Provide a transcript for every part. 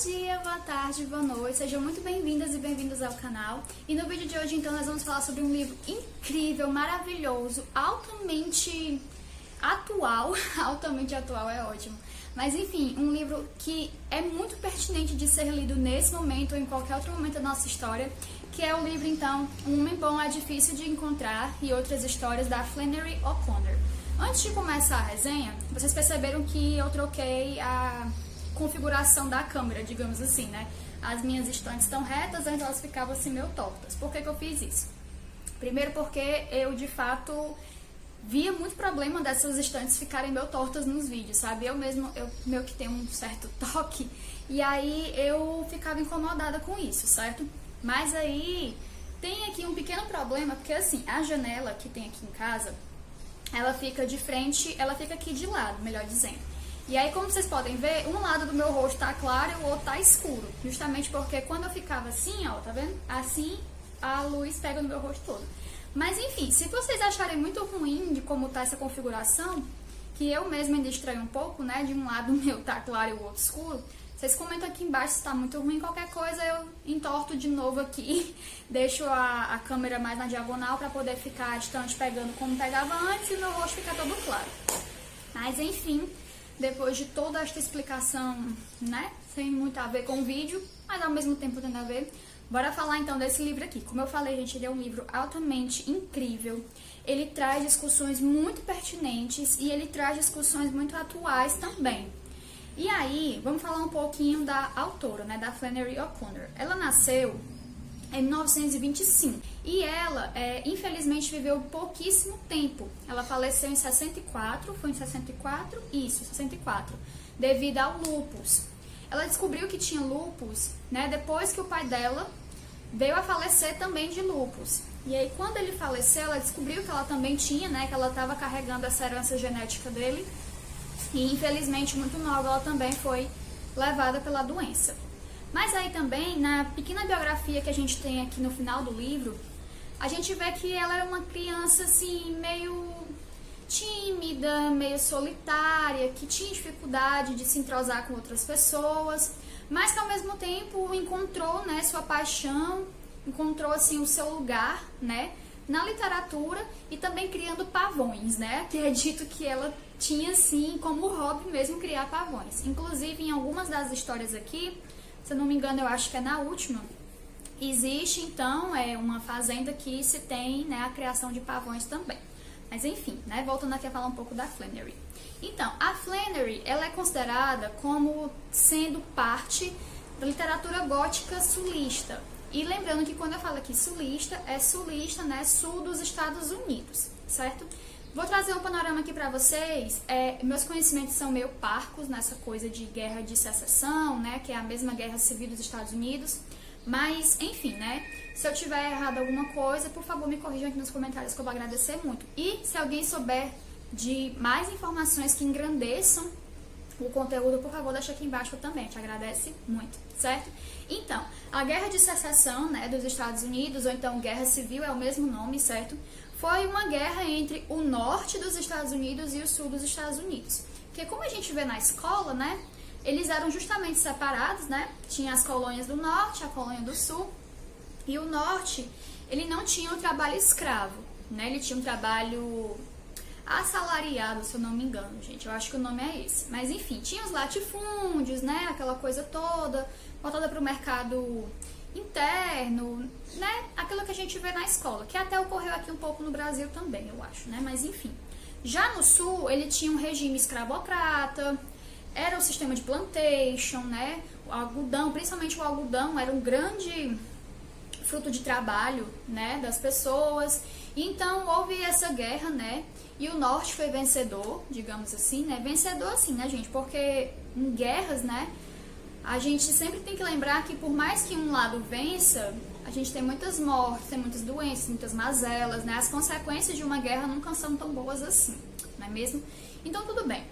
dia, boa tarde, boa noite, sejam muito bem-vindas e bem-vindos ao canal. E no vídeo de hoje, então, nós vamos falar sobre um livro incrível, maravilhoso, altamente atual, altamente atual é ótimo. Mas enfim, um livro que é muito pertinente de ser lido nesse momento ou em qualquer outro momento da nossa história, que é o livro, então, Um Homem Bom é Difícil de Encontrar e Outras Histórias, da Flannery O'Connor. Antes de começar a resenha, vocês perceberam que eu troquei a configuração da câmera, digamos assim, né? As minhas estantes estão retas, antes elas ficavam assim meio tortas. Por que eu fiz isso? Primeiro porque eu, de fato, via muito problema dessas estantes ficarem meio tortas nos vídeos, sabe? Eu meio que tenho um certo toque, e aí eu ficava incomodada com isso, certo? Mas aí tem aqui um pequeno problema, porque assim, a janela que tem aqui em casa, ela fica de frente, ela fica aqui de lado, melhor dizendo. E aí, como vocês podem ver, um lado do meu rosto tá claro e o outro tá escuro. Justamente porque quando eu ficava assim, ó, tá vendo? Assim, a luz pega no meu rosto todo. Mas enfim, se vocês acharem muito ruim de como tá essa configuração, que eu mesma ainda estranho um pouco, né? De um lado o meu tá claro e o outro escuro, vocês comentam aqui embaixo se tá muito ruim. Qualquer coisa eu entorto de novo aqui, deixo a câmera mais na diagonal pra poder ficar a estante pegando como pegava antes e o meu rosto ficar todo claro. Mas enfim, depois de toda esta explicação, né, sem muito a ver com o vídeo, mas ao mesmo tempo tendo a ver, bora falar então desse livro aqui. Como eu falei, gente, ele é um livro altamente incrível, ele traz discussões muito pertinentes e ele traz discussões muito atuais também. E aí, vamos falar um pouquinho da autora, né, da Flannery O'Connor. Ela nasceu em 1925 e ela, infelizmente, viveu pouquíssimo tempo. Ela faleceu em 64, foi em 64? Isso, 64, devido ao lúpus. Ela descobriu que tinha lúpus, né, depois que o pai dela veio a falecer também de lúpus. E aí, quando ele faleceu, ela descobriu que ela também tinha, né, que ela estava carregando essa herança genética dele. E, infelizmente, muito nova, ela também foi levada pela doença. Mas aí também, na pequena biografia que a gente tem aqui no final do livro, a gente vê que ela é uma criança, assim, meio tímida, meio solitária, que tinha dificuldade de se entrosar com outras pessoas, mas que ao mesmo tempo encontrou, né, sua paixão, encontrou, assim, o seu lugar, né, na literatura e também criando pavões, né, que é dito que ela tinha, assim, como hobby mesmo criar pavões. Inclusive, em algumas das histórias aqui, se eu não me engano, eu acho que é na última, existe, então, uma fazenda que se tem, né, a criação de pavões também. Mas, enfim, né, voltando aqui a falar um pouco da Flannery. Então, a Flannery, ela é considerada como sendo parte da literatura gótica sulista. E lembrando que quando eu falo aqui sulista, né, sul dos Estados Unidos, certo? Vou trazer um panorama aqui pra vocês. Meus conhecimentos são meio parcos nessa coisa de guerra de secessão, né, que é a mesma guerra civil dos Estados Unidos. Mas, enfim, né, se eu tiver errado alguma coisa, por favor, me corrijam aqui nos comentários que eu vou agradecer muito. E se alguém souber de mais informações que engrandeçam o conteúdo, por favor, deixa aqui embaixo também, te agradece muito, certo? Então, a guerra de secessão, né, dos Estados Unidos, ou então guerra civil, é o mesmo nome, certo? Foi uma guerra entre o norte dos Estados Unidos e o sul dos Estados Unidos. Porque como a gente vê na escola, né, eles eram justamente separados, né? Tinha as colônias do norte, a colônia do sul. E o norte, ele não tinha um trabalho escravo, né? Ele tinha um trabalho assalariado, se eu não me engano, gente. Eu acho que o nome é esse. Mas enfim, tinha os latifúndios, né? Aquela coisa toda, voltada para o mercado interno, né? Aquilo que a gente vê na escola, que até ocorreu aqui um pouco no Brasil também, eu acho, né? Mas enfim. Já no sul, ele tinha um regime escravocrata, era o sistema de plantation, né? O algodão, principalmente o algodão, era um grande fruto de trabalho, né, das pessoas. Então houve essa guerra, né? E o norte foi vencedor, digamos assim, né? Vencedor assim, né, gente? Porque em guerras, né, a gente sempre tem que lembrar que por mais que um lado vença, a gente tem muitas mortes, tem muitas doenças, muitas mazelas, né? As consequências de uma guerra nunca são tão boas assim, não é mesmo? Então tudo bem.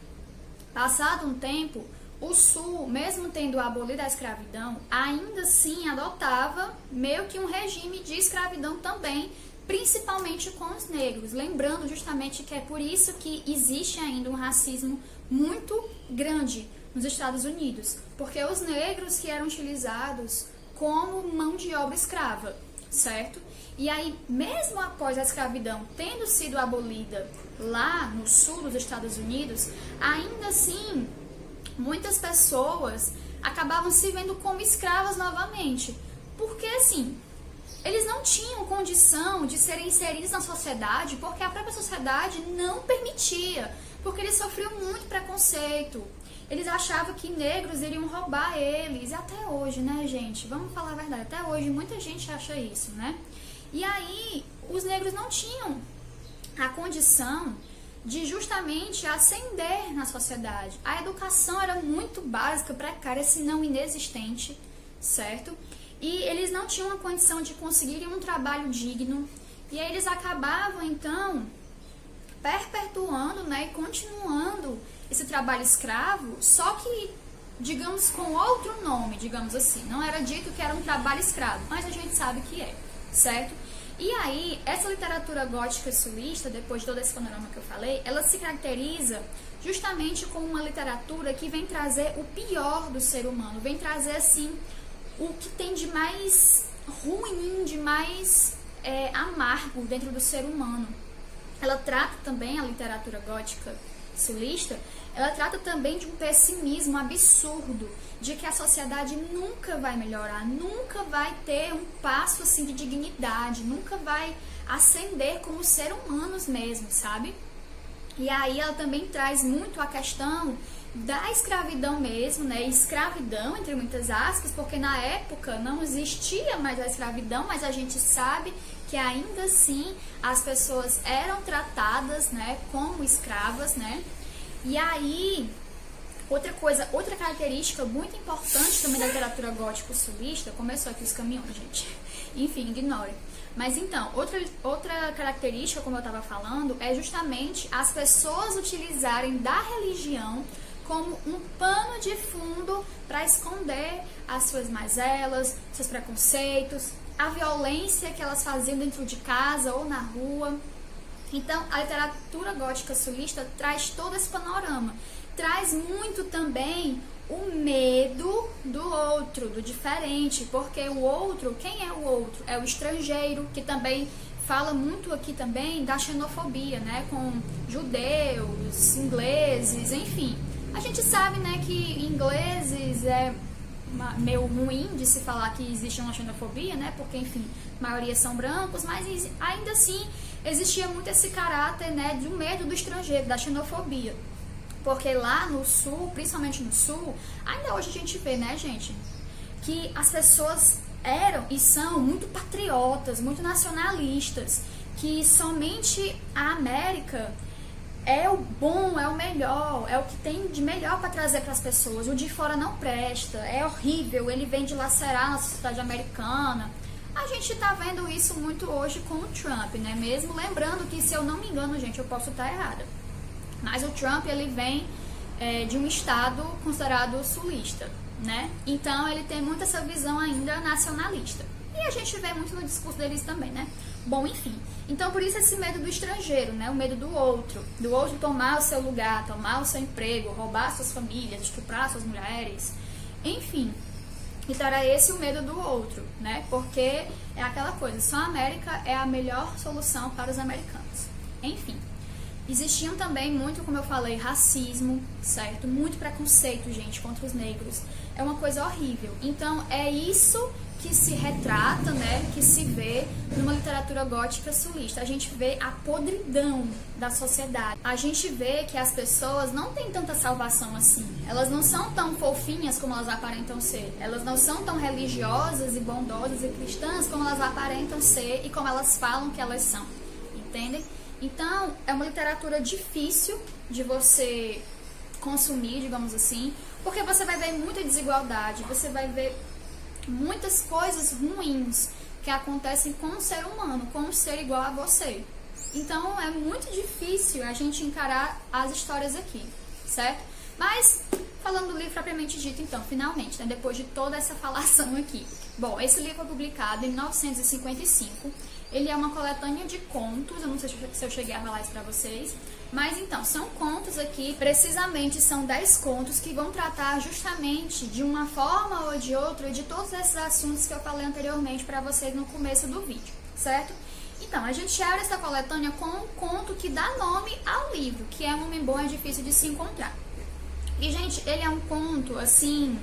Passado um tempo, o sul, mesmo tendo abolido a escravidão, ainda assim adotava meio que um regime de escravidão também, principalmente com os negros. Lembrando justamente que é por isso que existe ainda um racismo muito grande nos Estados Unidos, porque os negros que eram utilizados como mão de obra escrava, certo? E aí, mesmo após a escravidão tendo sido abolida lá no sul dos Estados Unidos, ainda assim, muitas pessoas acabavam se vendo como escravas novamente, porque assim, eles não tinham condição de serem inseridos na sociedade, porque a própria sociedade não permitia, porque eles sofriam muito preconceito. Eles achavam que negros iriam roubar eles, e até hoje, né, gente? Vamos falar a verdade, até hoje muita gente acha isso, né? E aí, os negros não tinham a condição de justamente ascender na sociedade. A educação era muito básica, precária, se não inexistente, certo? E eles não tinham a condição de conseguirem um trabalho digno, e aí eles acabavam, então, perpetuando, né, e continuando esse trabalho escravo, só que, digamos, com outro nome, digamos assim. Não era dito que era um trabalho escravo, mas a gente sabe que é, certo? E aí, essa literatura gótica sulista, depois de todo esse panorama que eu falei, ela se caracteriza justamente como uma literatura que vem trazer o pior do ser humano, vem trazer, assim, o que tem de mais ruim, de mais amargo dentro do ser humano. Ela trata também, a literatura gótica sulista, ela trata também de um pessimismo absurdo, de que a sociedade nunca vai melhorar, nunca vai ter um passo assim de dignidade, nunca vai ascender como ser humanos mesmo, sabe? E aí ela também traz muito a questão da escravidão mesmo, né? Escravidão, entre muitas aspas, porque na época não existia mais a escravidão, mas a gente sabe que ainda assim as pessoas eram tratadas, né, como escravas, né? E aí, outra característica muito importante também da literatura gótico-sulista, começou aqui os caminhões, gente, enfim, ignore. Mas então, outra característica, como eu estava falando, é justamente as pessoas utilizarem da religião como um pano de fundo para esconder as suas mazelas, seus preconceitos, a violência que elas faziam dentro de casa ou na rua. Então, a literatura gótica sulista traz todo esse panorama. Traz muito também o medo do outro, do diferente, porque o outro, quem é o outro? É o estrangeiro, que também fala muito aqui também da xenofobia, né? Com judeus, ingleses, enfim. A gente sabe, né, que ingleses é meio ruim de se falar que existe uma xenofobia, né? Porque, enfim, a maioria são brancos, mas ainda assim existia muito esse caráter, né, de um medo do estrangeiro, da xenofobia. Porque lá no sul, principalmente no sul, ainda hoje a gente vê, né, gente, que as pessoas eram e são muito patriotas, muito nacionalistas, que somente a América é o bom, é o melhor, é o que tem de melhor para trazer para as pessoas. O de fora não presta, é horrível, ele vem dilacerar a sociedade americana. A gente tá vendo isso muito hoje com o Trump, né? Mesmo lembrando que, se eu não me engano, gente, eu posso estar errada, mas o Trump, ele vem de um estado considerado sulista, né? Então ele tem muito essa visão ainda nacionalista. E a gente vê muito no discurso deles também, né? Bom, enfim. Então, por isso esse medo do estrangeiro, né? O medo do outro tomar o seu lugar, tomar o seu emprego, roubar suas famílias, estuprar suas mulheres, enfim. Então era esse o medo do outro, né? Porque é aquela coisa, só a América é a melhor solução para os americanos. Enfim. Existiam também muito, como eu falei, racismo, certo? Muito preconceito, gente, contra os negros. É uma coisa horrível. Então, é isso que se retrata, né? Que se vê numa literatura gótica sulista. A gente vê a podridão da sociedade. A gente vê que as pessoas não têm tanta salvação assim. Elas não são tão fofinhas como elas aparentam ser. Elas não são tão religiosas e bondosas e cristãs como elas aparentam ser e como elas falam que elas são. Entendem? Então, é uma literatura difícil de você consumir, digamos assim, porque você vai ver muita desigualdade, você vai ver muitas coisas ruins que acontecem com o ser humano, com um ser igual a você. Então, é muito difícil a gente encarar as histórias aqui, certo? Mas, falando do livro propriamente dito, então, finalmente, né, depois de toda essa falação aqui. Bom, esse livro foi publicado em 1955. Ele é uma coletânea de contos, eu não sei se eu cheguei a falar isso pra vocês, Mas então, são contos aqui, precisamente são 10 contos que vão tratar justamente de uma forma ou de outra de todos esses assuntos que eu falei anteriormente para vocês no começo do vídeo, certo? Então, a gente abre essa coletânea com um conto que dá nome ao livro, que é Um Homem Bom é Difícil de Se Encontrar. E, gente, ele é um conto, assim,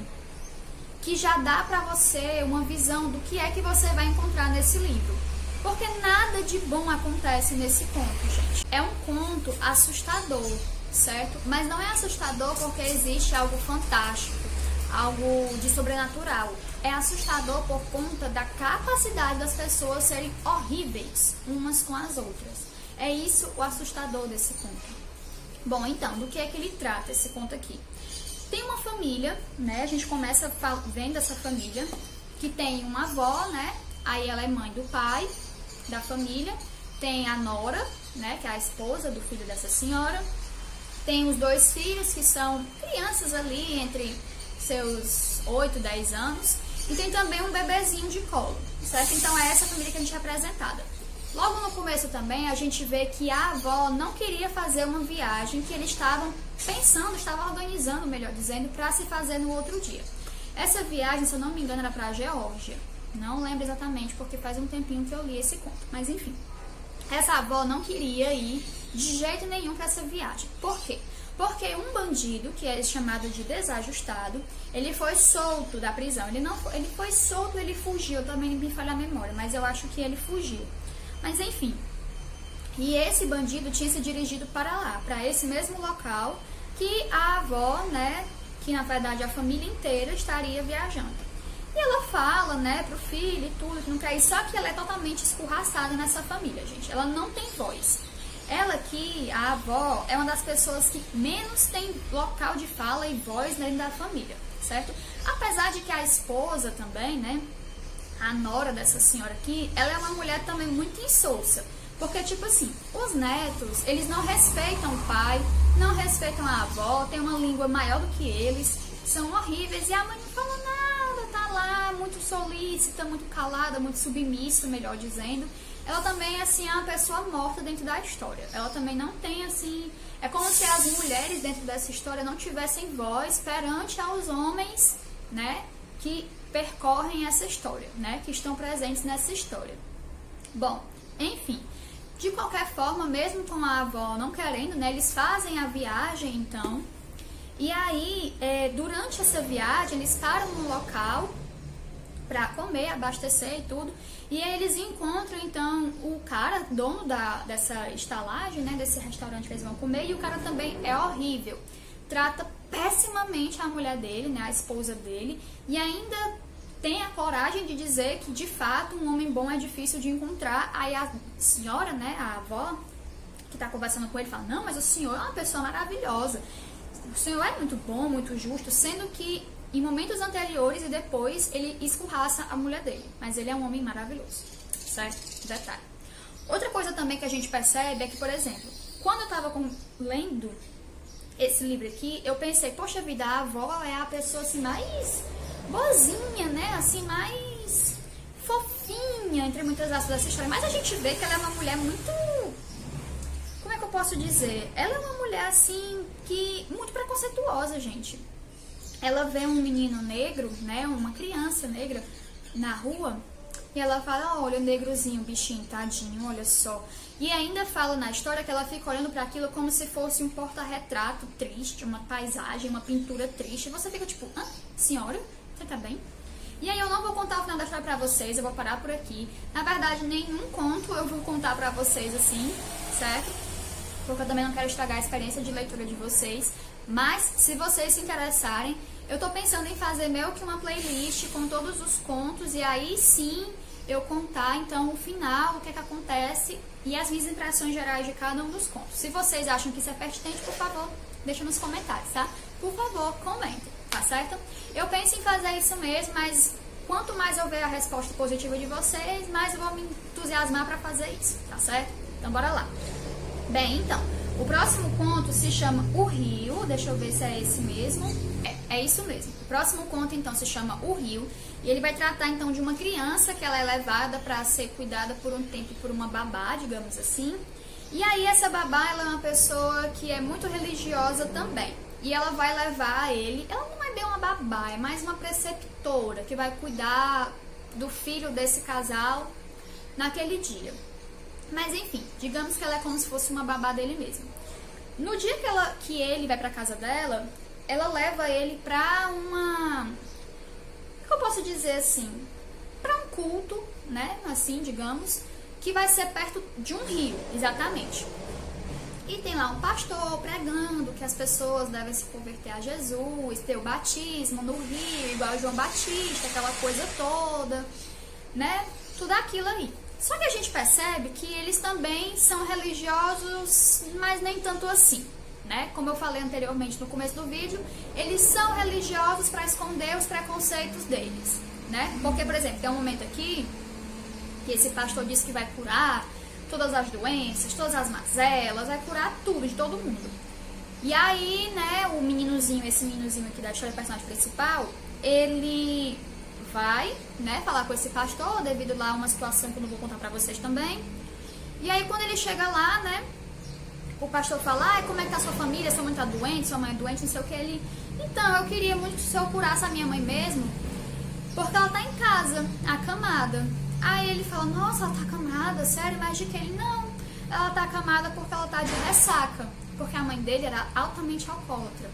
que já dá pra você uma visão do que é que você vai encontrar nesse livro. Porque nada de bom acontece nesse conto, gente. É um conto assustador, certo? Mas não é assustador porque existe algo fantástico, algo de sobrenatural. É assustador por conta da capacidade das pessoas serem horríveis umas com as outras. É isso o assustador desse conto. Bom, então, do que é que ele trata esse conto aqui? Tem uma família, né? A gente começa vendo essa família, que tem uma avó, né? Aí ela é mãe do pai da família. Tem a nora, né? Que é a esposa do filho dessa senhora. Tem os 2 filhos, que são crianças ali, entre seus 8, 10 anos. E tem também um bebezinho de colo, certo? Então é essa família que a gente é apresentada. Logo no começo também a gente vê que a avó não queria fazer uma viagem que eles estavam pensando, estavam organizando, melhor dizendo, para se fazer no outro dia. Essa viagem, se eu não me engano, era para a Geórgia. Não lembro exatamente porque faz um tempinho que eu li esse conto, mas enfim. Essa avó não queria ir de jeito nenhum para essa viagem. Por quê? Porque um bandido, que é chamado de desajustado, ele foi solto da prisão. Ele foi solto, ele fugiu. Eu também me falha a memória, mas eu acho que ele fugiu. Mas enfim. E esse bandido tinha se dirigido para lá, para esse mesmo local que a avó, né, que na verdade a família inteira estaria viajando. E ela fala, né, pro filho e tudo, que não quer ir, só que ela é totalmente escorraçada nessa família, gente. Ela não tem voz. Ela aqui, a avó, é uma das pessoas que menos tem local de fala e voz dentro da família, certo? Apesar de que a esposa também, né, a nora dessa senhora aqui, ela é uma mulher também muito insossa. Porque, tipo assim, os netos, eles não respeitam o pai, não respeitam a avó, tem uma língua maior do que eles, são horríveis, e a mãe não fala nada, tá lá, muito solícita, muito calada, muito submissa, melhor dizendo. Ela também, assim, é uma pessoa morta dentro da história. Ela também não tem, assim... É como se as mulheres dentro dessa história não tivessem voz perante aos homens, né, que percorrem essa história, né, que estão presentes nessa história. Bom, enfim, de qualquer forma, mesmo com a avó não querendo, né, eles fazem a viagem, então, e aí, durante essa viagem, eles param num local para comer, abastecer e tudo, e aí eles encontram, então, o cara, dono dessa estalagem, né, desse restaurante que eles vão comer, e o cara também é horrível, trata pessimamente a mulher dele, né, a esposa dele, e ainda tem a coragem de dizer que, de fato, um homem bom é difícil de encontrar. Aí a senhora, né, a avó, que tá conversando com ele, fala, não, mas o senhor é uma pessoa maravilhosa, o senhor é muito bom, muito justo, sendo que em momentos anteriores e depois ele escorraça a mulher dele, mas ele é um homem maravilhoso, certo? Detalhe. Outra coisa também que a gente percebe é que, por exemplo, quando eu tava lendo esse livro aqui, eu pensei, poxa vida, a avó é a pessoa assim mais boazinha, né, assim, mais fofinha, entre muitas aspas, dessa história, mas a gente vê que ela é uma mulher muito, como é que eu posso dizer, ela é uma mulher assim, que muito preconceituosa, gente. Ela vê um menino negro, né, uma criança negra na rua, e ela fala, olha o negrozinho, bichinho, tadinho, olha só. E ainda fala na história que ela fica olhando para aquilo como se fosse um porta-retrato triste, uma paisagem, uma pintura triste. E você fica tipo, senhora, você tá bem? E aí eu não vou contar o final da história pra vocês, eu vou parar por aqui. Na verdade, nenhum conto eu vou contar pra vocês assim, certo? Porque eu também não quero estragar a experiência de leitura de vocês. Mas, se vocês se interessarem, eu tô pensando em fazer meio que uma playlist com todos os contos. E aí sim, eu contar então o final, o que é que acontece e as minhas impressões gerais de cada um dos contos. Se vocês acham que isso é pertinente, por favor, deixa nos comentários, tá? Por favor, comentem, tá certo? Eu penso em fazer isso mesmo, mas quanto mais eu ver a resposta positiva de vocês, mais eu vou me entusiasmar pra fazer isso, tá certo? Então bora lá. Bem, então, o próximo conto se chama O Rio, deixa eu ver se é esse mesmo. É isso mesmo. O próximo conto, então, se chama O Rio, e ele vai tratar, então, de uma criança que ela é levada para ser cuidada por um tempo por uma babá, digamos assim. E aí essa babá, ela é uma pessoa que é muito religiosa também. E ela vai levar ele, ela não é bem uma babá, é mais uma preceptora que vai cuidar do filho desse casal naquele dia. Mas enfim, digamos que ela é como se fosse uma babá dele mesmo. No dia que ele vai pra casa dela, ela leva ele pra uma... O que eu posso dizer assim? Pra um culto, né? Assim, digamos, que vai ser perto de um rio, exatamente. E tem lá um pastor pregando que as pessoas devem se converter a Jesus, ter o batismo no rio, igual João Batista, aquela coisa toda, né? Tudo aquilo aí. Só que a gente percebe que eles também são religiosos, mas nem tanto assim, né? Como eu falei anteriormente no começo do vídeo, eles são religiosos para esconder os preconceitos deles, né? Porque, por exemplo, tem um momento aqui que esse pastor disse que vai curar todas as doenças, todas as mazelas, vai curar tudo, de todo mundo. E aí, né, esse meninozinho aqui da história do personagem principal, ele vai, né, falar com esse pastor, devido lá a uma situação que eu não vou contar pra vocês também. E aí, quando ele chega lá, né, o pastor fala, como é que tá sua família, sua mãe tá doente, sua mãe é doente, não sei o que, ele... Então, eu queria muito que o senhor curasse a minha mãe mesmo, porque ela tá em casa, acamada. Aí ele fala, nossa, ela tá acamada, sério, mas de quem? Não, ela tá acamada porque ela tá de ressaca, porque a mãe dele era altamente alcoólatra.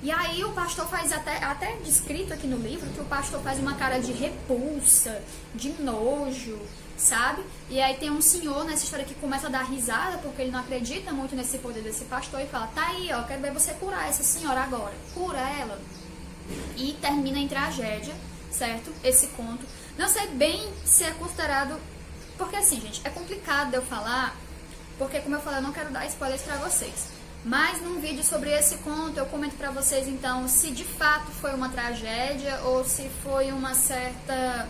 E aí o pastor faz, até descrito aqui no livro, que o pastor faz uma cara de repulsa, de nojo, sabe? E aí tem um senhor nessa história que começa a dar risada, porque ele não acredita muito nesse poder desse pastor, e fala, tá aí, ó, quero ver você curar essa senhora agora. Cura ela. E termina em tragédia, certo? Esse conto. Não sei bem se é considerado... Porque assim, gente, é complicado de eu falar, porque como eu falei, eu não quero dar spoilers pra vocês. Mas num vídeo sobre esse conto, eu comento pra vocês, então, se de fato foi uma tragédia ou se foi uma certa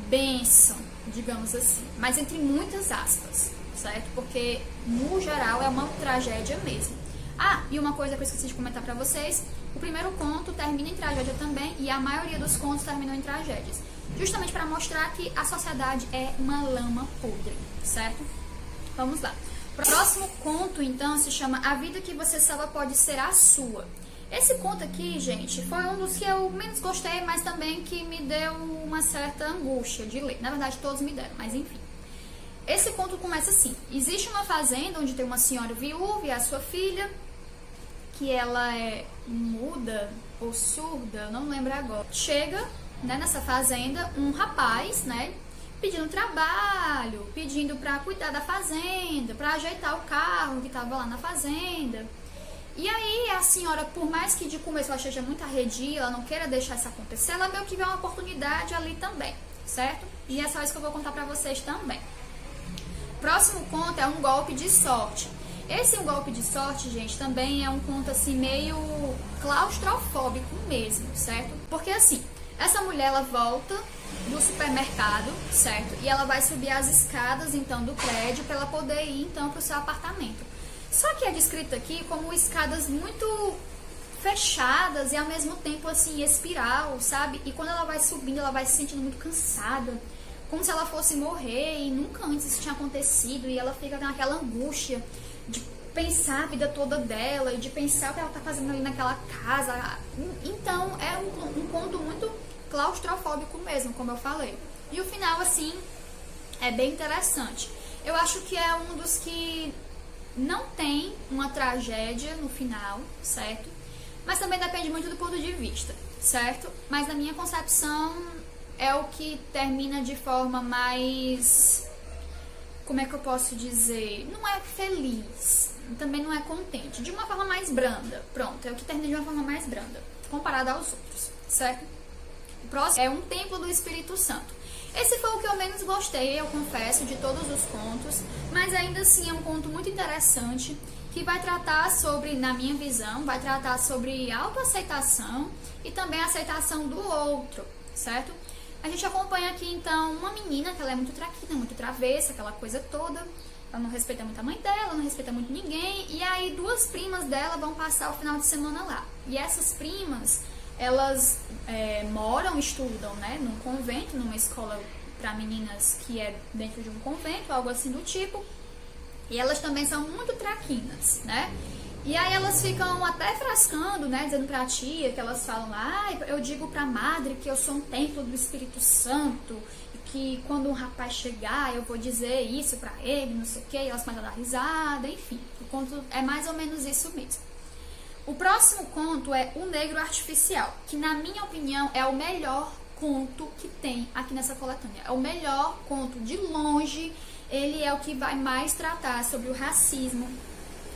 bênção, digamos assim. Mas entre muitas aspas, certo? Porque, no geral, é uma tragédia mesmo. Ah, e uma coisa que eu esqueci de comentar pra vocês, o primeiro conto termina em tragédia também, e a maioria dos contos terminam em tragédias. Justamente para mostrar que a sociedade é uma lama podre, certo? Vamos lá. O próximo conto, então, se chama A Vida Que Você Salva Pode Ser a Sua. Esse conto aqui, gente, foi um dos que eu menos gostei, mas também que me deu uma certa angústia de ler. Na verdade, todos me deram, mas enfim. Esse conto começa assim. Existe uma fazenda onde tem uma senhora viúva e a sua filha, que ela é muda ou surda, eu não lembro agora. Chega, né, nessa fazenda um rapaz, né, pedindo trabalho, pedindo pra cuidar da fazenda, pra ajeitar o carro que tava lá na fazenda. E aí a senhora, por mais que de começo ela esteja muito arredia, ela não queira deixar isso acontecer, ela meio que vê uma oportunidade ali também, certo? E é só isso que eu vou contar pra vocês também. Próximo conto é Um Golpe de Sorte. Esse Um Golpe de Sorte, gente, também é um conto assim meio claustrofóbico mesmo, certo? Porque assim, essa mulher, ela volta do supermercado, certo? E ela vai subir as escadas, então, do prédio para ela poder ir, então, para o seu apartamento. Só que é descrito aqui como escadas muito fechadas e, ao mesmo tempo, assim, espiral, sabe? E quando ela vai subindo, ela vai se sentindo muito cansada, como se ela fosse morrer, e nunca antes isso tinha acontecido, e ela fica naquela angústia de pensar a vida toda dela, e de pensar o que ela tá fazendo ali naquela casa. Então, é um conto muito claustrofóbico mesmo, como eu falei. E o final, assim, é bem interessante. Eu acho que é um dos que não tem uma tragédia no final, certo? Mas também depende muito do ponto de vista, certo? Mas na minha concepção é o que termina de forma mais... Como é que eu posso dizer? Não é feliz, também não é contente. De uma forma mais branda, pronto, é o que termina de uma forma mais branda, comparado aos outros, certo? O próximo é Um Templo do Espírito Santo. Esse foi o que eu menos gostei, eu confesso, de todos os contos, mas ainda assim é um conto muito interessante, que vai tratar sobre, na minha visão, vai tratar sobre autoaceitação e também a aceitação do outro, certo? A gente acompanha aqui, então, uma menina que ela é muito traquina, muito travessa, aquela coisa toda. Ela não respeita muito a mãe dela, não respeita muito ninguém. E aí, duas primas dela vão passar o final de semana lá. E essas primas, elas moram, estudam, né, num convento, numa escola para meninas que é dentro de um convento, algo assim do tipo. E elas também são muito traquinas, né? E aí elas ficam até frascando, né? Dizendo pra tia, que elas falam lá, eu digo pra madre que eu sou um templo do Espírito Santo, e que quando um rapaz chegar, eu vou dizer isso pra ele, não sei o que, e elas começam a dar risada, enfim. O conto é mais ou menos isso mesmo. O próximo conto é O Negro Artificial, que na minha opinião é o melhor conto que tem aqui nessa coletânea. É o melhor conto de longe, ele é o que vai mais tratar sobre o racismo,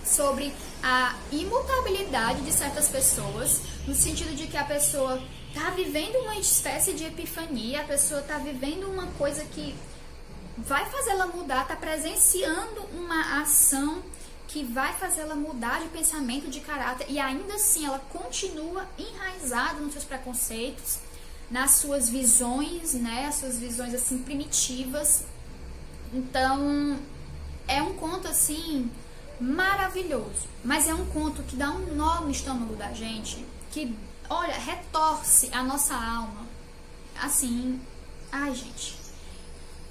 sobre a imutabilidade de certas pessoas, no sentido de que a pessoa está vivendo uma espécie de epifania, a pessoa está vivendo uma coisa que vai fazer ela mudar, está presenciando uma ação que vai fazer ela mudar de pensamento, de caráter, e ainda assim ela continua enraizada nos seus preconceitos, nas suas visões, né, as suas visões assim primitivas. Então, é um conto assim maravilhoso, mas é um conto que dá um nó no estômago da gente, que, olha, retorce a nossa alma, assim, ai gente.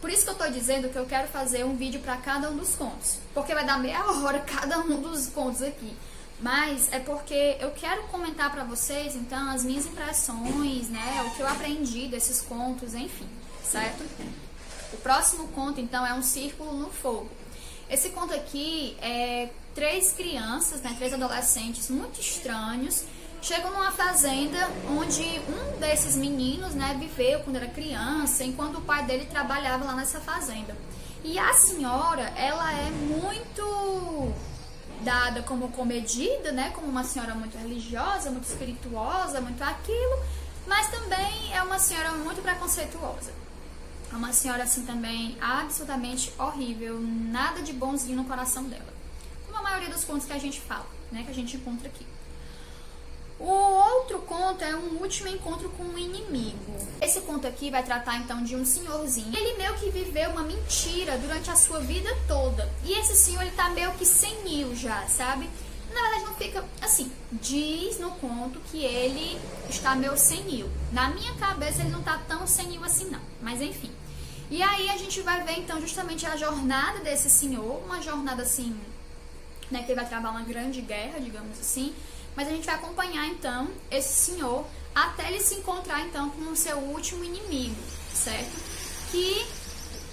Por isso que eu tô dizendo que eu quero fazer um vídeo para cada um dos contos, porque vai dar meia hora cada um dos contos aqui, mas é porque eu quero comentar para vocês, então, as minhas impressões, né, o que eu aprendi desses contos, enfim, certo? O próximo conto, então, é Um Círculo no Fogo. Esse conto aqui é 3 crianças, né, 3 adolescentes muito estranhos, chegam numa fazenda onde um desses meninos, né, viveu quando era criança, enquanto o pai dele trabalhava lá nessa fazenda. E a senhora, ela é muito dada como comedida, né, como uma senhora muito religiosa, muito espirituosa, muito aquilo, mas também é uma senhora muito preconceituosa. É uma senhora assim também absolutamente horrível, nada de bonzinho no coração dela. Como a maioria dos contos que a gente fala, né, que a gente encontra aqui. O outro conto é Um Último Encontro com um Inimigo. Esse conto aqui vai tratar então de um senhorzinho. Ele meio que viveu uma mentira durante a sua vida toda. E esse senhor, ele tá meio que senil já, sabe? Na verdade não fica assim, diz no conto que ele está meio senil. Na minha cabeça ele não tá tão senil assim não, mas enfim. E aí a gente vai ver então justamente a jornada desse senhor, uma jornada assim, né, que ele vai travar uma grande guerra, digamos assim. Mas a gente vai acompanhar então esse senhor até ele se encontrar então com o seu último inimigo, certo? Que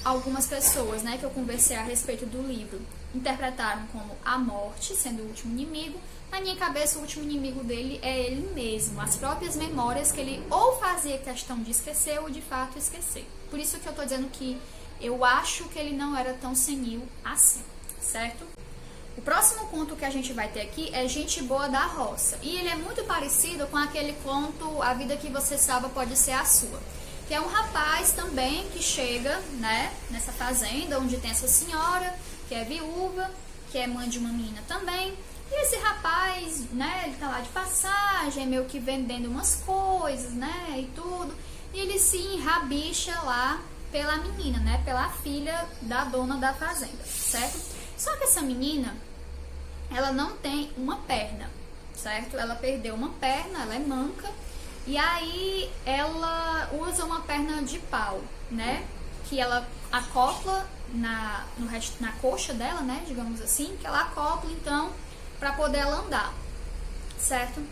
algumas pessoas, né, que eu conversei a respeito do livro, interpretaram como a morte sendo o último inimigo. Na minha cabeça, o último inimigo dele é ele mesmo, as próprias memórias que ele ou fazia questão de esquecer ou de fato esquecer. Por isso que eu tô dizendo que eu acho que ele não era tão senil assim, certo? O próximo conto que a gente vai ter aqui é Gente Boa da Roça. E ele é muito parecido com aquele conto A Vida Que Você Salva Pode Ser a Sua. Que é um rapaz também que chega, né, nessa fazenda onde tem essa senhora, que é viúva, que é mãe de uma menina também. E esse rapaz, né, ele tá lá de passagem, meio que vendendo umas coisas, né, e tudo. E ele se enrabicha lá pela menina, né, pela filha da dona da fazenda, certo? Só que essa menina, ela não tem uma perna, certo? Ela perdeu uma perna, ela é manca, e aí ela usa uma perna de pau, né? Que ela acopla na coxa dela, né? Digamos assim, que ela acopla então para poder ela andar, certo?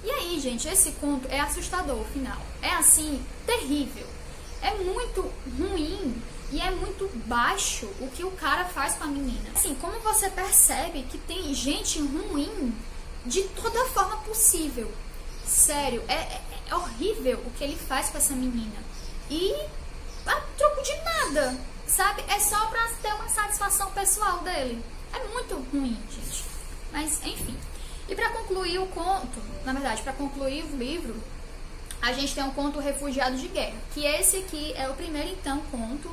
E aí, gente, esse conto é assustador, o final. É assim, terrível. É muito ruim. E é muito baixo o que o cara faz com a menina. Assim, como você percebe que tem gente ruim de toda forma possível. Sério, é horrível o que ele faz com essa menina. E a troco de nada, sabe? É só pra ter uma satisfação pessoal dele. É muito ruim, gente. Mas, enfim. E pra concluir o conto, na verdade, pra concluir o livro, a gente tem um conto Refugiado de Guerra. Que esse aqui é o primeiro, então, conto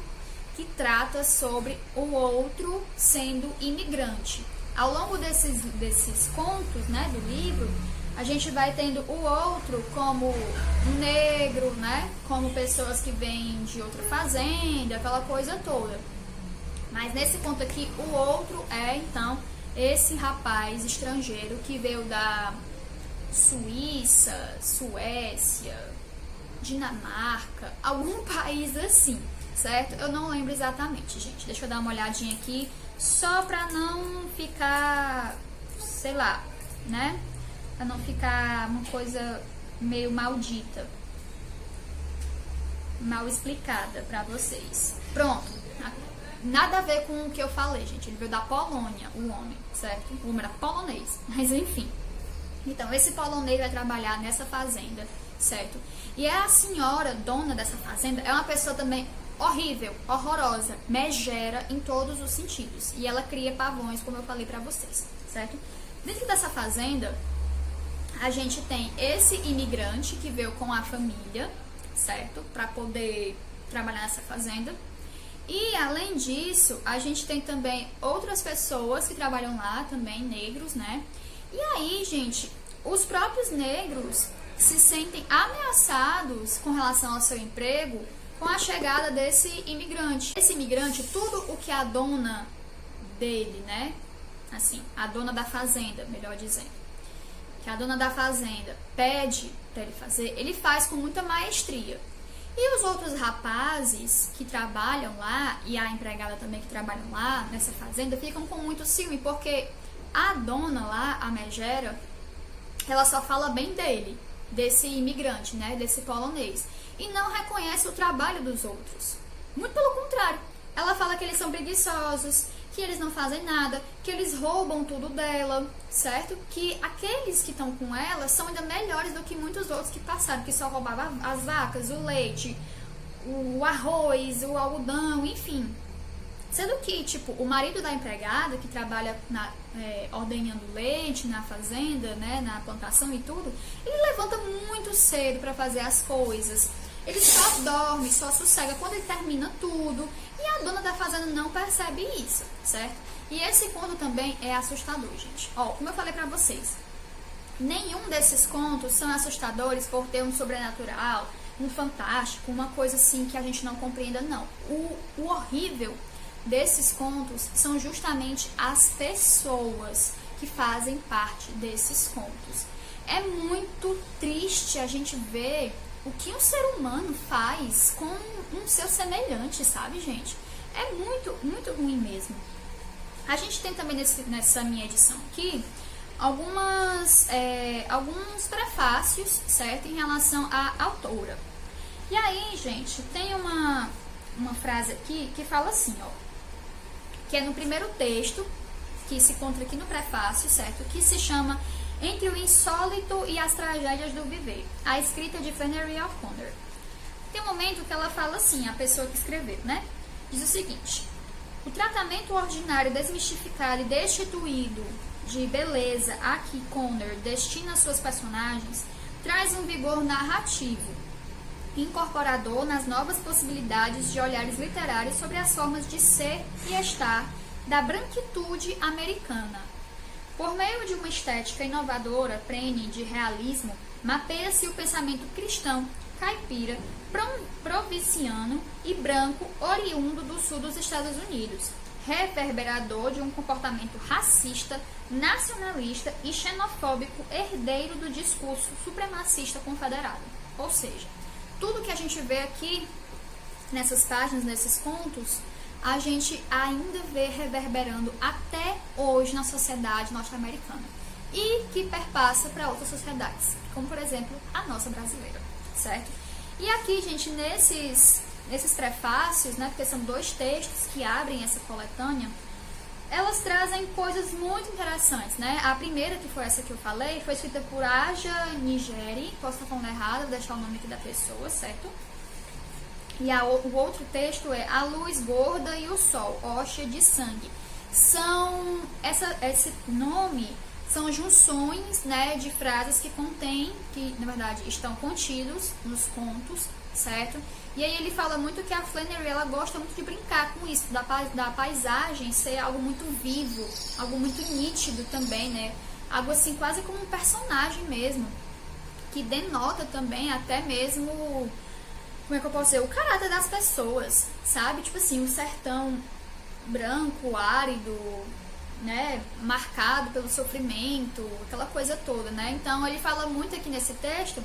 que trata sobre o outro sendo imigrante. Ao longo desses contos, né, do livro, a gente vai tendo o outro como um negro, né, como pessoas que vêm de outra fazenda, aquela coisa toda. Mas nesse conto aqui, o outro é, então, esse rapaz estrangeiro que veio da Suíça, Suécia, Dinamarca, algum país assim, certo? Eu não lembro exatamente, gente. Deixa eu dar uma olhadinha aqui, só pra não ficar, sei lá, né? Pra não ficar uma coisa meio maldita, mal explicada pra vocês. Pronto. Nada a ver com o que eu falei, gente. Ele veio da Polônia, o homem, certo? O homem era polonês, mas enfim. Então, esse polonês vai trabalhar nessa fazenda, certo? E a senhora, dona dessa fazenda, é uma pessoa também horrível, horrorosa, megera em todos os sentidos. E ela cria pavões, como eu falei pra vocês, certo? Dentro dessa fazenda, a gente tem esse imigrante que veio com a família, certo? Pra poder trabalhar nessa fazenda. E, além disso, a gente tem também outras pessoas que trabalham lá, também negros, né? E aí, gente, os próprios negros se sentem ameaçados com relação ao seu emprego com a chegada desse imigrante. Esse imigrante, tudo o que a dona dele, né? Assim, a dona da fazenda, melhor dizendo, que a dona da fazenda pede para ele fazer, ele faz com muita maestria. E os outros rapazes que trabalham lá, e a empregada também que trabalham lá nessa fazenda, ficam com muito ciúme, porque a dona lá, a megera, ela só fala bem dele, desse imigrante, né, desse polonês, e não reconhece o trabalho dos outros. Muito pelo contrário, ela fala que eles são preguiçosos, que eles não fazem nada, que eles roubam tudo dela, certo? Que aqueles que estão com ela são ainda melhores do que muitos outros que passaram, que só roubavam as vacas, o leite, o arroz, o algodão, enfim. Sendo que, tipo, o marido da empregada, que trabalha ordenhando leite na fazenda, né, na plantação e tudo, ele levanta muito cedo para fazer as coisas. Ele só dorme, só sossega quando ele termina tudo. E a dona da fazenda não percebe isso, certo? E esse conto também é assustador, gente. Ó, como eu falei pra vocês, nenhum desses contos são assustadores por ter um sobrenatural, um fantástico, uma coisa assim que a gente não compreenda, não. O horrível desses contos são justamente as pessoas que fazem parte desses contos. É muito triste a gente ver o que um ser humano faz com um seu semelhante, sabe, gente? É muito, muito ruim mesmo. A gente tem também nessa minha edição aqui alguns prefácios, certo? Em relação à autora. E aí, gente, tem uma frase aqui que fala assim, ó, que é no primeiro texto, que se encontra aqui no prefácio, certo? Que se chama Entre o Insólito e as Tragédias do Viver, a escrita de Flannery O'Connor. Tem um momento que ela fala assim, a pessoa que escreveu, né? Diz o seguinte: o tratamento ordinário desmistificado e destituído de beleza a que Connor destina suas personagens traz um vigor narrativo, incorporador nas novas possibilidades de olhares literários sobre as formas de ser e estar da branquitude americana. Por meio de uma estética inovadora, prene de realismo, mapeia-se o pensamento cristão, caipira, provinciano e branco oriundo do sul dos Estados Unidos, reverberador de um comportamento racista, nacionalista e xenofóbico herdeiro do discurso supremacista confederado. Ou seja, tudo que a gente vê aqui nessas páginas, nesses contos, a gente ainda vê reverberando até hoje na sociedade norte-americana e que perpassa para outras sociedades, como por exemplo a nossa brasileira, certo? E aqui, gente, nesses prefácios, né, porque são 2 textos que abrem essa coletânea, elas trazem coisas muito interessantes, né? A primeira, que foi essa que eu falei, foi escrita por Aja Nigeri, posso estar falando errado, vou deixar o nome aqui da pessoa, certo? E o outro texto é A Luz Gorda e o Sol, Hóstia de Sangue. Esse nome são junções, né, de frases que contêm, que na verdade estão contidos nos contos, certo? E aí ele fala muito que a Flannery, ela gosta muito de brincar com isso, da paisagem ser algo muito vivo, algo muito nítido também, né? Algo assim, quase como um personagem mesmo, que denota também até mesmo, como é que eu posso dizer, o caráter das pessoas, sabe? Tipo assim, o sertão branco, árido, né, marcado pelo sofrimento, aquela coisa toda, né? Então ele fala muito aqui nesse texto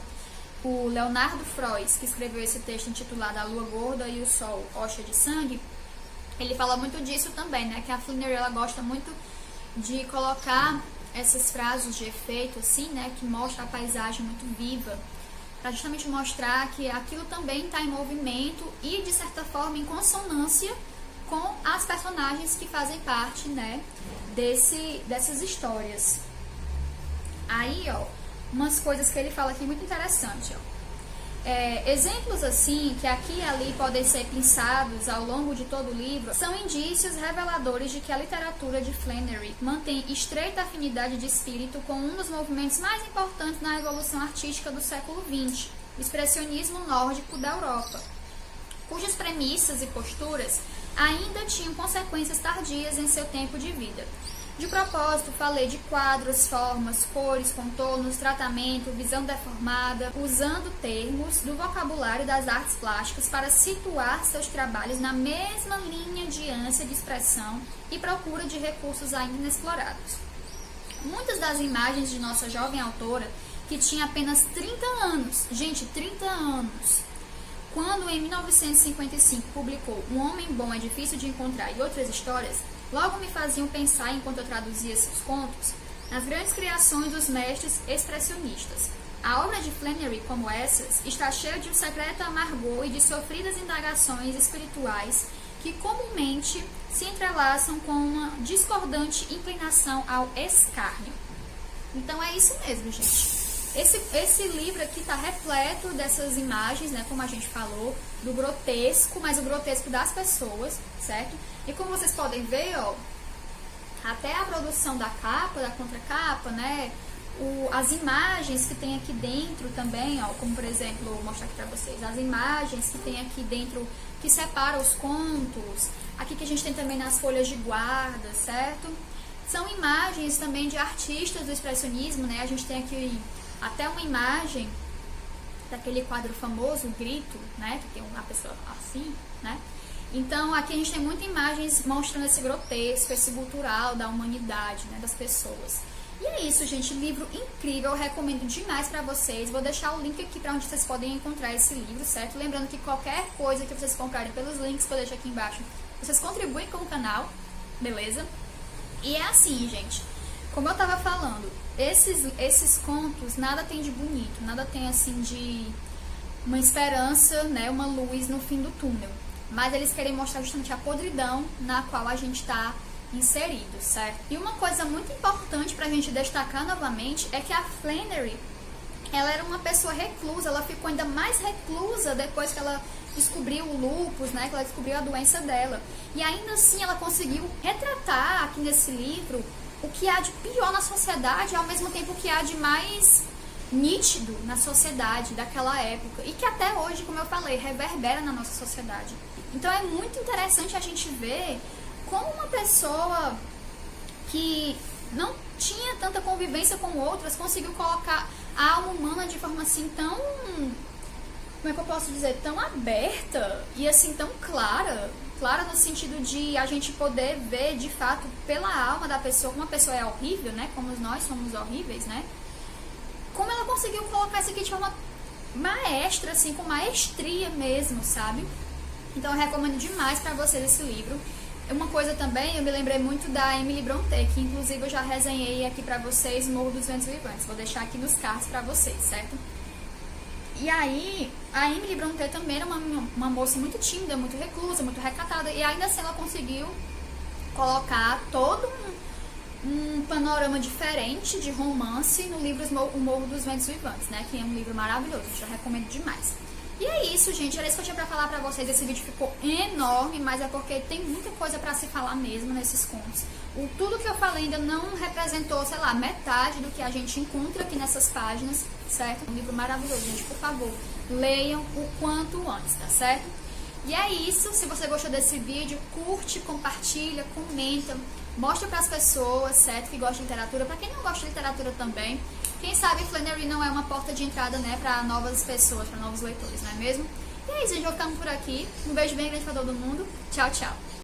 o Leonardo Frois, que escreveu esse texto intitulado A Lua Gorda e o Sol, Hoxa de Sangue, ele fala muito disso também, né? Que a Flannery, ela gosta muito de colocar essas frases de efeito, assim, né? Que mostra a paisagem muito viva, para justamente mostrar que aquilo também está em movimento e, de certa forma, em consonância com as personagens que fazem parte, né? Dessas histórias. Aí, ó, umas coisas que ele fala aqui muito interessante, ó. Exemplos assim, que aqui e ali podem ser pensados ao longo de todo o livro, são indícios reveladores de que a literatura de Flannery mantém estreita afinidade de espírito com um dos movimentos mais importantes na evolução artística do século XX, o expressionismo nórdico da Europa, cujas premissas e posturas ainda tinham consequências tardias em seu tempo de vida. De propósito, falei de quadros, formas, cores, contornos, tratamento, visão deformada, usando termos do vocabulário das artes plásticas para situar seus trabalhos na mesma linha de ânsia de expressão e procura de recursos ainda inexplorados. Muitas das imagens de nossa jovem autora, que tinha apenas 30 anos, gente, 30 anos, quando em 1955 publicou Um Homem Bom é Difícil de Encontrar e Outras Histórias, logo me faziam pensar, enquanto eu traduzia seus contos, nas grandes criações dos mestres expressionistas. A obra de Flannery, como essas, está cheia de um secreto amargor e de sofridas indagações espirituais que comumente se entrelaçam com uma discordante inclinação ao escárnio. Então é isso mesmo, gente. Esse livro aqui está repleto dessas imagens, né, como a gente falou, do grotesco, mas o grotesco das pessoas, certo? E como vocês podem ver, ó, até a produção da capa, da contracapa, né, as imagens que tem aqui dentro também, ó, como por exemplo, vou mostrar aqui pra vocês, as imagens que tem aqui dentro, que separam os contos, aqui que a gente tem também nas folhas de guarda, certo? São imagens também de artistas do expressionismo, né, a gente tem aqui até uma imagem daquele quadro famoso, o Grito, né, que tem uma pessoa assim, né. Então, aqui a gente tem muitas imagens mostrando esse grotesco, esse cultural da humanidade, né, das pessoas. E é isso, gente, livro incrível, eu recomendo demais pra vocês. Vou deixar o link aqui pra onde vocês podem encontrar esse livro, certo? Lembrando que qualquer coisa que vocês comprarem pelos links que eu deixo aqui embaixo, vocês contribuem com o canal, beleza? E é assim, gente, como eu tava falando, esses contos, nada tem de bonito, nada tem assim de uma esperança, né, uma luz no fim do túnel. Mas eles querem mostrar justamente a podridão na qual a gente está inserido, certo? E uma coisa muito importante pra gente destacar novamente é que a Flannery, ela era uma pessoa reclusa, ela ficou ainda mais reclusa depois que ela descobriu o lúpus, né, que ela descobriu a doença dela. E ainda assim ela conseguiu retratar aqui nesse livro o que há de pior na sociedade, ao mesmo tempo que há de mais nítido na sociedade daquela época. E que até hoje, como eu falei, reverbera na nossa sociedade. Então é muito interessante a gente ver como uma pessoa que não tinha tanta convivência com outras conseguiu colocar a alma humana de forma assim tão, como é que eu posso dizer, tão aberta e assim tão clara no sentido de a gente poder ver de fato pela alma da pessoa, como a pessoa é horrível, né, como nós somos horríveis, né, como ela conseguiu colocar isso aqui de forma maestra, assim, com maestria mesmo, sabe? Então eu recomendo demais pra vocês esse livro. Uma coisa também, eu me lembrei muito da Emily Brontë, que inclusive eu já resenhei aqui pra vocês Morro dos Ventos Vivantes. Vou deixar aqui nos cards pra vocês, certo? E aí, a Emily Brontë também era uma moça muito tímida, muito reclusa, muito recatada. E ainda assim ela conseguiu colocar todo um panorama diferente de romance no livro O Morro dos Ventos Vivantes, né? Que é um livro maravilhoso, eu recomendo demais. E é isso, gente, era isso que eu tinha pra falar pra vocês. Esse vídeo ficou enorme, mas é porque tem muita coisa pra se falar mesmo nesses contos. Tudo que eu falei ainda não representou, sei lá, metade do que a gente encontra aqui nessas páginas, certo? Um livro maravilhoso, gente, por favor, leiam o quanto antes, tá certo? E é isso, se você gostou desse vídeo, curte, compartilha, comenta, mostra pras pessoas, certo? Que gostam de literatura, pra quem não gosta de literatura também. Quem sabe Flannery não é uma porta de entrada, né, para novas pessoas, para novos leitores, não é mesmo? E é isso, gente, vou ficando por aqui. Um beijo bem grande para todo mundo. Tchau, tchau.